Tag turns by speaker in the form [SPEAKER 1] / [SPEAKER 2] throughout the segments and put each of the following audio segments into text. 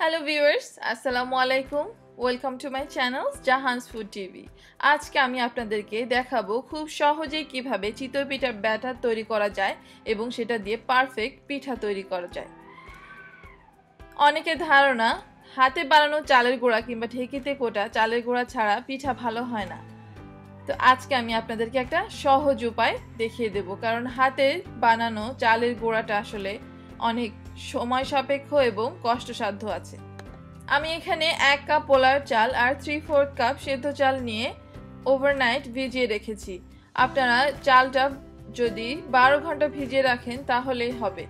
[SPEAKER 1] Hello viewers, আসসালামু আলাইকুম। Welcome to my channel Jahan's food TV. আজকে আমি আপনাদেরকে দেখাবো খুব সহজেই কিভাবে চিতই পিঠার ব্যাটার তৈরি করা যায় এবং সেটা দিয়ে পারফেক্ট পিঠা তৈরি করা যায়। অনেকের ধারণা হাতে বানানো চালের গুঁড়া কিংবা ঢেঁকিতে কোটা চালের গুঁড়া ছাড়া পিঠা ভালো হয় না। তো আজকে আমি আপনাদেরকে একটা সহজ উপায় দেখিয়ে দেব, কারণ হাতে বানানো চালের গুঁড়াটা আসলে অনেক সময় সাপেক্ষ এবং কষ্টসাধ্য আছে। আমি এখানে 1 কাপ পোলার চাল আর 3/4 কাপ সেদ্ধ চাল নিয়ে ওভারনাইট ভিজিয়ে রেখেছি। আপনারা চালটা যদি 12 ঘন্টা ভিজিয়ে রাখেন তাহলেই হবে।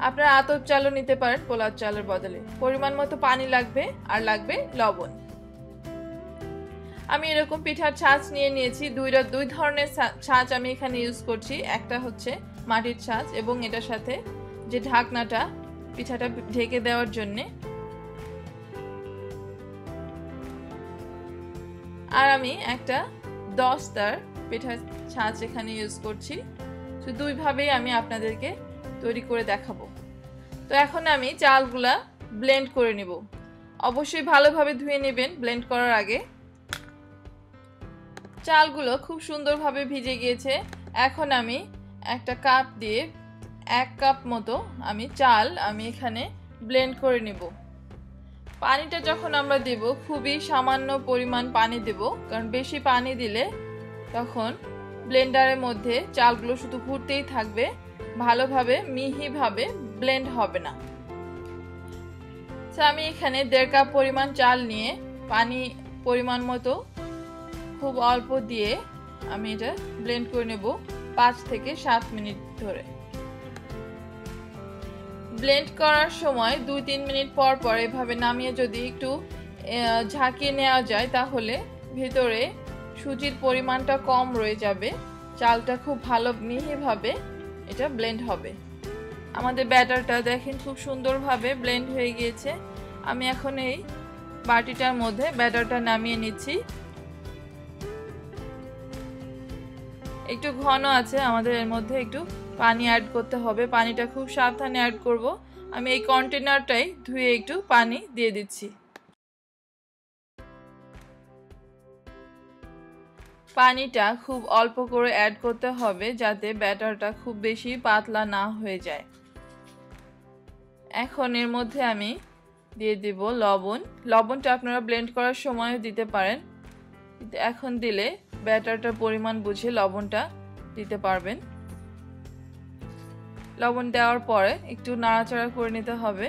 [SPEAKER 1] আপনারা আতপ চালও নিতে পারেন পোলার চালের বদলে। পরিমাণ মতো পানি লাগবে আর লাগবে লবণ। আমি এরকম পিঠার ছাঁচ নিয়ে নিয়েছি। দুই ধরনের ছাঁচ আমি এখানে ইউজ করছি। একটা হচ্ছে মাটির ছাঁচ এবং এটার সাথে যে ঢাকনাটা পিঠাটা ঢেকে দেওয়ার জন্য, আর আমি একটা দস্তার পিঠার ছাঁচ এখানে ইউজ করছি। তো দুইভাবেই আমি আপনাদেরকে তৈরি করে দেখাবো। তো এখন আমি চালগুলা ব্লেন্ড করে নিব। অবশ্যই ভালোভাবে ধুয়ে নেবেন ব্লেন্ড করার আগে। চালগুলো খুব সুন্দরভাবে ভিজে গিয়েছে। এখন আমি একটা কাপ দিয়ে 1 কাপ মতো চাল এখানে ব্লেন্ড করে নিব। পানিটা যখন আমরা দেব খুবই সামান্য পরিমাণ পানি দেব, কারণ বেশি পানি দিলে তখন ব্লেন্ডারের মধ্যে চালগুলো শুধু ঘুরতেই থাকবে, ভালোভাবে মিহিভাবে ব্লেন্ড হবে না। তো আমি এখানে 1.5 কাপ পরিমাণ চাল নিয়ে পানি পরিমাণ মতো খুব অল্প দিয়ে আমি এটা ব্লেন্ড করে নেব 5 থেকে 7 মিনিট ধরে। ব্লেন্ড করার সময় 2-3 মিনিট পর পর এভাবে নামিয়ে যদি একটু ঝাঁকিয়ে নেওয়া যায় তাহলে ভেতরে সুজির পরিমাণটা কম রয়ে যাবে, চালটা খুব ভালো মিহিভাবে এটা ব্লেন্ড হবে। আমাদের ব্যাটারটা দেখেন খুব সুন্দরভাবে ব্লেন্ড হয়ে গিয়েছে। আমি এখন এই বাটিটার মধ্যে ব্যাটারটা নামিয়ে নিচ্ছি। একটু ঘন আছে, আমাদের এর মধ্যে একটু পানি অ্যাড করতে হবে। পানিটা খুব সাবধানে অ্যাড করব। আমি এই কন্টেনারটাই ধুয়ে একটু পানি দিয়ে দিচ্ছি। পানিটা খুব অল্প করে অ্যাড করতে হবে যাতে ব্যাটারটা খুব বেশি পাতলা না হয়ে যায়। এখন এর মধ্যে আমি দিয়ে দেব লবণ। লবণটা আপনারা ব্লেন্ড করার সময়ও দিতে পারেন, এখন দিলে ব্যাটারটার পরিমাণ বুঝে লবণটা দিতে পারবেন। লবণ দেওয়ার পরে একটু নাড়াচাড়া করে নিতে হবে।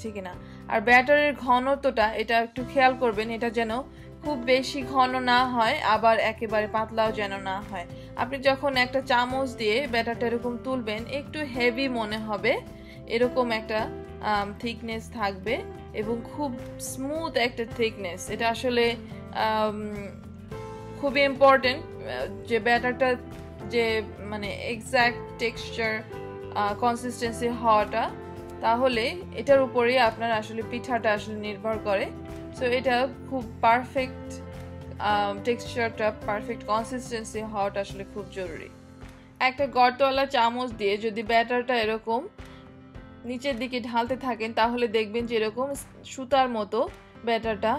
[SPEAKER 1] ঠিক না? আর ব্যাটারের ঘনত্বটা এটা একটু খেয়াল করবেন, এটা যেন খুব বেশি ঘন না হয় আবার একেবারে পাতলাও যেন না হয়। আপনি যখন একটা চামচ দিয়ে ব্যাটারটা এরকম তুলবেন একটু হেভি মনে হবে, এরকম একটা থিকনেস থাকবে এবং খুব স্মুথ একটা থিকনেস। এটা আসলে খুবই ইম্পর্টেন্ট যে ব্যাটারটা যে মানে এক্সাক্ট টেক্সচার কনসিস্টেন্সি হওয়াটা, তাহলে এটার উপরেই আপনার আসলে পিঠাটা আসলে নির্ভর করে। সো এটা খুব পারফেক্ট টেক্সচারটা, পারফেক্ট কনসিস্টেন্সি হওয়াটা আসলে খুব জরুরি। একটা গর্তওয়ালা চামচ দিয়ে যদি ব্যাটারটা এরকম নিচের দিকে ঢালতে থাকেন তাহলে দেখবেন যে এরকম সুতার মতো ব্যাটারটা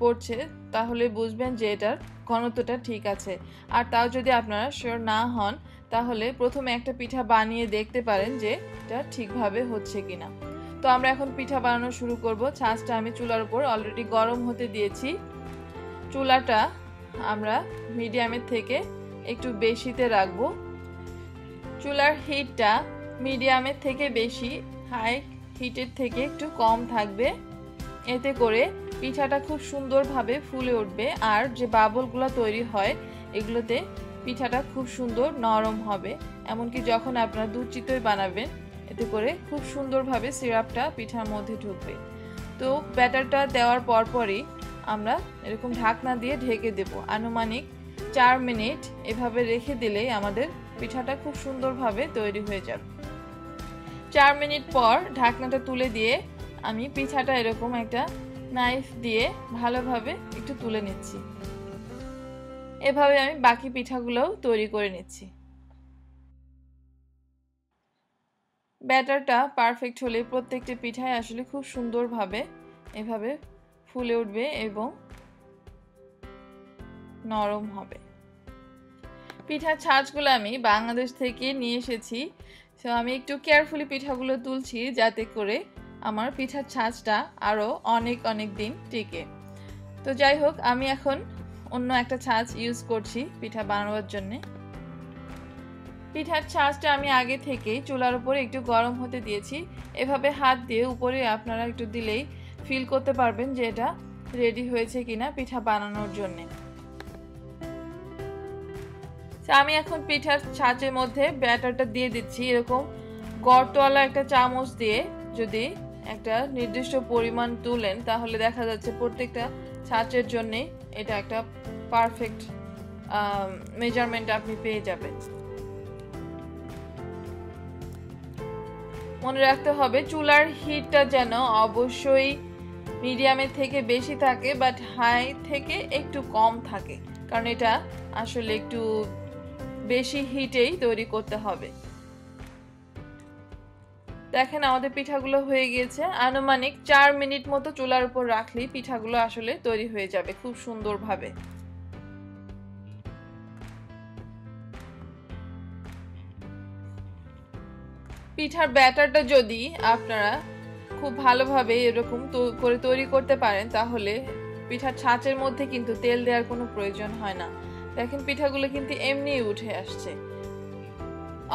[SPEAKER 1] পড়ছে, তাহলে বুঝবেন যে এটার ঘনত্বটা ঠিক আছে। আর তাও যদি আপনারা শিওর না হন তাহলে প্রথমে একটা পিঠা বানিয়ে দেখতে পারেন যে এটা ঠিকভাবে হচ্ছে কিনা। তো আমরা এখন পিঠা বানানো শুরু করব। ছাঁচটা আমি চুলার উপর অলরেডি গরম হতে দিয়েছি। চুলাটা আমরা মিডিয়ামের থেকে একটু বেশিতে রাখবো। চুলার হিটটা মিডিয়ামের থেকে বেশি, হাই হিটের থেকে একটু কম থাকবে। এতে করে পিঠাটা খুব সুন্দরভাবে ফুলে উঠবে আর যে বাবলগুলো তৈরি হয় এগুলোতে পিঠাটা খুব সুন্দর নরম হবে। এমনকি যখন আপনারা দুধ চিতই বানাবেন এতে করে খুব সুন্দরভাবে সিরাপটা পিঠার মধ্যে ঢুকবে। তো ব্যাটারটা দেওয়ার পরপরই আমরা এরকম ঢাকনা দিয়ে ঢেকে দেব। আনুমানিক 4 মিনিট এভাবে রেখে দিলেই আমাদের পিঠাটা খুব সুন্দরভাবে তৈরি হয়ে যাবে। 4 মিনিট পর ঢাকনাটা তুলে দিয়ে আমি পিঠাটা এরকম একটা নাইফ দিয়ে ভালোভাবে একটু তুলে নিচ্ছি। এভাবে আমি বাকি পিঠাগুলোও তৈরি করে নিচ্ছি। ব্যাটারটা পারফেক্ট হলে প্রত্যেকটি পিঠাই আসলে খুব সুন্দরভাবে এভাবে ফুলে উঠবে এবং নরম হবে। পিঠার ছাঁচগুলো আমি বাংলাদেশ থেকে নিয়ে এসেছি, তো আমি একটু কেয়ারফুলি পিঠাগুলো তুলছি যাতে করে আমার পিঠার ছাঁচটা আরও অনেক অনেক দিন টিকে। তো যাই হোক, আমি এখন অন্য একটা ছাঁচ ইউজ করছি পিঠা বানানোর জন্য। পিঠার ছাঁচটা আমি আগে থেকেই চুলার উপরে একটু গরম হতে দিয়েছি। এভাবে হাত দিয়ে উপরে আপনারা একটু দিলেই ফিল করতে পারবেন যে এটা রেডি হয়েছে কিনা পিঠা বানানোর জন্য। আমি এখন পিঠার ছাঁচের মধ্যে ব্যাটারটা দিয়ে দিচ্ছি। এরকম গর্তওয়ালা একটা চামচ দিয়ে যদি একটা নির্দিষ্ট পরিমাণ তুলেন তাহলে দেখা যাচ্ছে প্রত্যেকটা ছাঁচের জন্য এটা একটা পারফেক্ট মেজারমেন্ট আপনি পেয়ে যাবেন। মনে রাখতে হবে চুলার হিটটা যেন অবশ্যই মিডিয়ামের থেকে বেশি থাকে, বাট হাই থেকে একটু কম থাকে, কারণ এটা আসলে একটু বেশি হিটেই তৈরি করতে হবে। দেখেন আমাদের পিঠাগুলো হয়ে গিয়েছে। আনুমানিক 4 মিনিট মতো চুলার উপর রাখলেই পিঠাগুলো আসলে তৈরি হয়ে যাবে খুব সুন্দরভাবে। পিঠার ব্যাটারটা যদি আপনারা খুব ভালোভাবে এরকম করে তৈরি করতে পারেন তাহলে পিঠার ছাঁচের মধ্যে কিন্তু তেল দেওয়ার কোনো প্রয়োজন হয় না। দেখেন পিঠাগুলো কিন্তু এমনিই উঠে আসছে।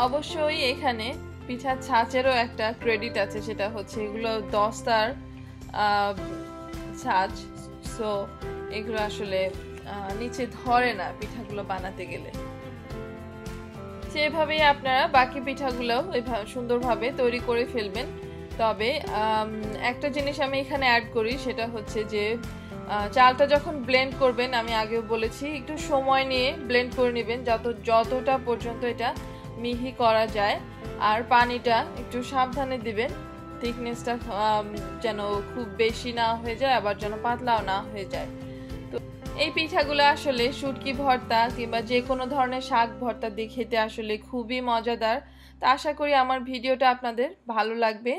[SPEAKER 1] অবশ্যই এখানে পিঠার ছাঁচেরও একটা ক্রেডিট আছে, সেটা হচ্ছে এগুলো দস্তার ছাঁচ, সো এগুলো আসলে নিচে ধরে না পিঠাগুলো বানাতে গেলে। সেভাবেই আপনারা বাকি পিঠাগুলো সুন্দরভাবে তৈরি করে ফেলবেন। তবে একটা জিনিস আমি এখানে অ্যাড করি, সেটা হচ্ছে যে চালটা যখন ব্লেন্ড করবেন, আমি আগেও বলেছি একটু সময় নিয়ে ব্লেন্ড করে নেবেন যতটা পর্যন্ত এটা মিহি করা যায়। আর পানিটা একটু সাবধানে দিবেন, থিকনেসটা যেন খুব বেশি না হয়ে যায় আবার যেন পাতলাও না হয়ে যায়। তো এই পিঠাগুলো আসলে শুটকি ভর্তা কিংবা যে কোনো ধরনের শাক ভর্তা দিয়ে খেতে আসলে খুবই মজাদার। তা আশা করি আমার ভিডিওটা আপনাদের ভালো লাগবে।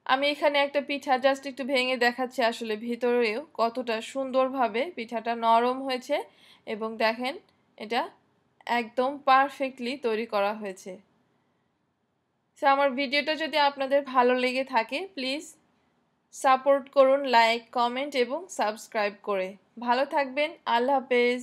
[SPEAKER 1] আমি এখানে একটা পিঠা জাস্ট একটু ভেঙে দেখাচ্ছি আসলে ভিতরেও কতটা সুন্দরভাবে পিঠাটা নরম হয়েছে, এবং দেখেন এটা একদম পারফেক্টলি তৈরি করা হয়েছে। সো আমার ভিডিওটা যদি আপনাদের ভালো লেগে থাকে প্লিজ সাপোর্ট করুন লাইক, কমেন্ট এবং সাবস্ক্রাইব করে। ভালো থাকবেন। আল্লাহ হাফেজ।